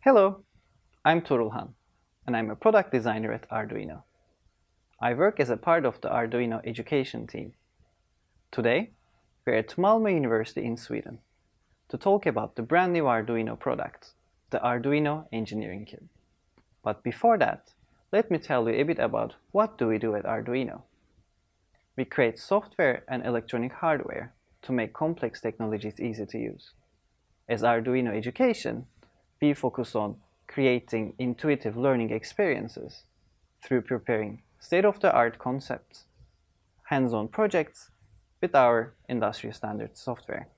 Hello, I'm Turulhan, and I'm a product designer at Arduino. I work as a part of the Arduino education team. Today, we're at Malmö University in Sweden to talk about the brand new Arduino product, the Arduino Engineering Kit. But before that, let me tell you a bit about what do we do at Arduino. We create software and electronic hardware to make complex technologies easy to use. As Arduino Education, we focus on creating intuitive learning experiences through preparing state-of-the-art concepts, hands-on projects with our industry standard software.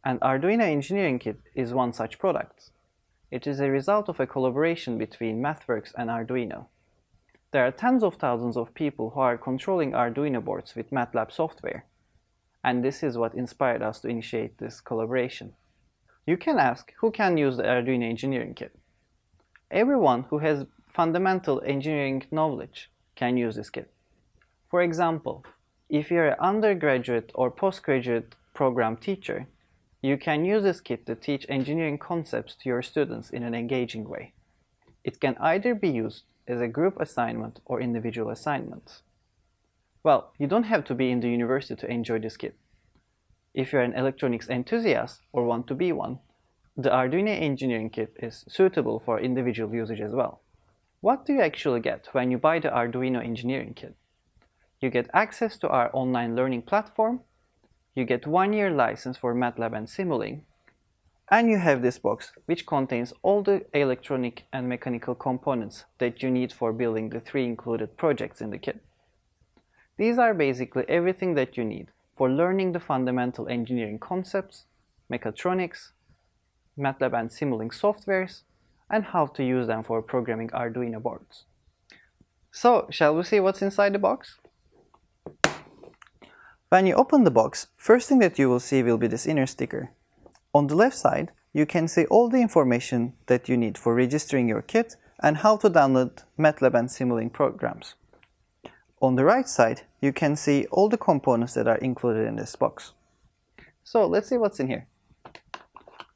And Arduino Engineering Kit is one such product. It is a result of a collaboration between MathWorks and Arduino. There are tens of thousands of people who are controlling Arduino boards with MATLAB software, and this is what inspired us to initiate this collaboration. You can ask who can use the Arduino Engineering Kit. Everyone who has fundamental engineering knowledge can use this kit. For example, if you're an undergraduate or postgraduate program teacher, you can use this kit to teach engineering concepts to your students in an engaging way. It can either be used as a group assignment or individual assignment. Well, you don't have to be in the university to enjoy this kit. If you're an electronics enthusiast or want to be one, the Arduino Engineering Kit is suitable for individual usage as well. What do you actually get when you buy the Arduino Engineering Kit? You get access to our online learning platform, you get 1-year license for MATLAB and Simulink, and you have this box which contains all the electronic and mechanical components that you need for building the 3 included projects in the kit. These are basically everything that you need for learning the fundamental engineering concepts, mechatronics, MATLAB and Simulink softwares, and how to use them for programming Arduino boards. So, shall we see what's inside the box? When you open the box, first thing that you will see will be this inner sticker. On the left side, you can see all the information that you need for registering your kit and how to download MATLAB and Simulink programs. On the right side, you can see all the components that are included in this box. So let's see what's in here.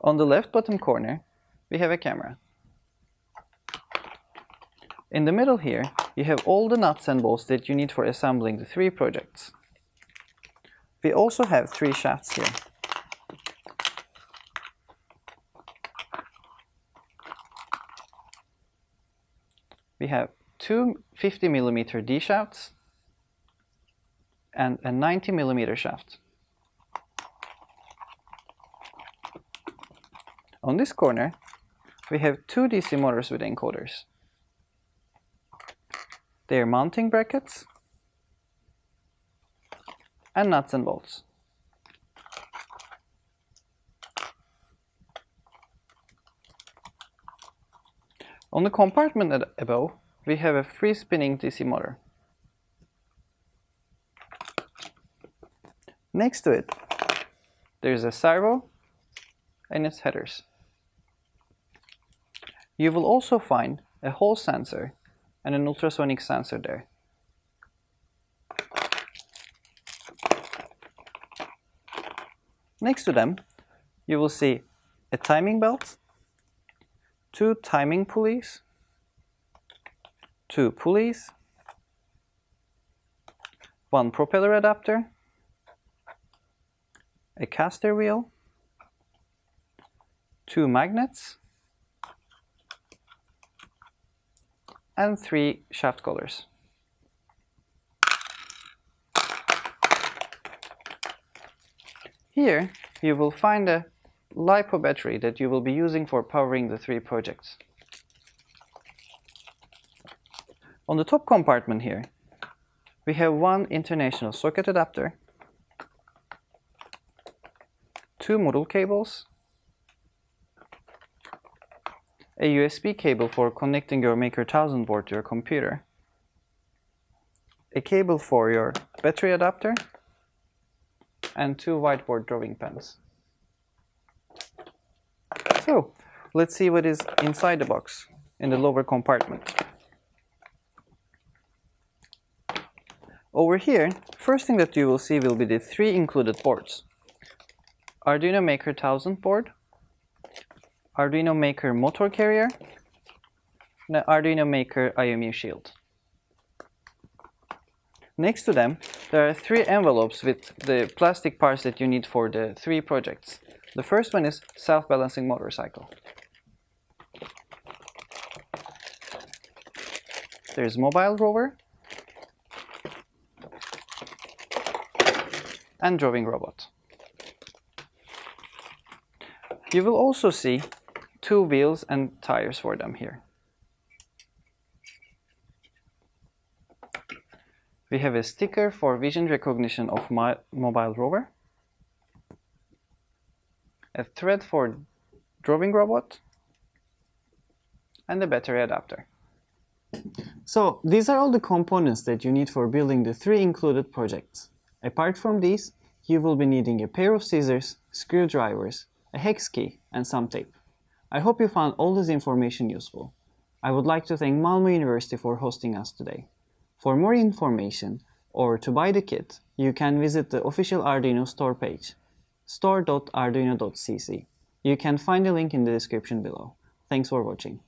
On the left bottom corner, we have a camera. In the middle here, you have all the nuts and bolts that you need for assembling the 3 projects. We also have 3 shafts here. We have 2 50mm D shafts and a 90mm shaft. On this corner, we have 2 DC motors with encoders. They are mounting brackets and nuts and bolts. On the compartment above, we have a free spinning DC motor. Next to it, there is a servo and its headers. You will also find a Hall sensor and an ultrasonic sensor there. Next to them, you will see a timing belt, 2 timing pulleys, 2 pulleys, 1 propeller adapter, a caster wheel, 2 magnets, and 3 shaft collars. Here, you will find a LiPo battery that you will be using for powering the 3 projects. On the top compartment here, we have 1 international socket adapter, 2 module cables, a USB cable for connecting your Maker 1000 board to your computer, a cable for your battery adapter, and 2 whiteboard drawing pens. So, let's see what is inside the box in the lower compartment. Over here, first thing that you will see will be the 3 included boards. Arduino Maker 1000 board, Arduino Maker motor carrier, and the Arduino Maker IMU shield. Next to them, there are 3 envelopes with the plastic parts that you need for the 3 projects. The first one is self-balancing motorcycle. There's mobile rover and drawing robot. You will also see 2 wheels and tires for them here. We have a sticker for vision recognition of my mobile rover, a thread for drawing robot, and a battery adapter. So these are all the components that you need for building the 3 included projects. Apart from these, you will be needing a pair of scissors, screwdrivers, a hex key, and some tape. I hope you found all this information useful. I would like to thank Malmö University for hosting us today. For more information or to buy the kit, you can visit the official Arduino store page, store.arduino.cc. You can find the link in the description below. Thanks for watching.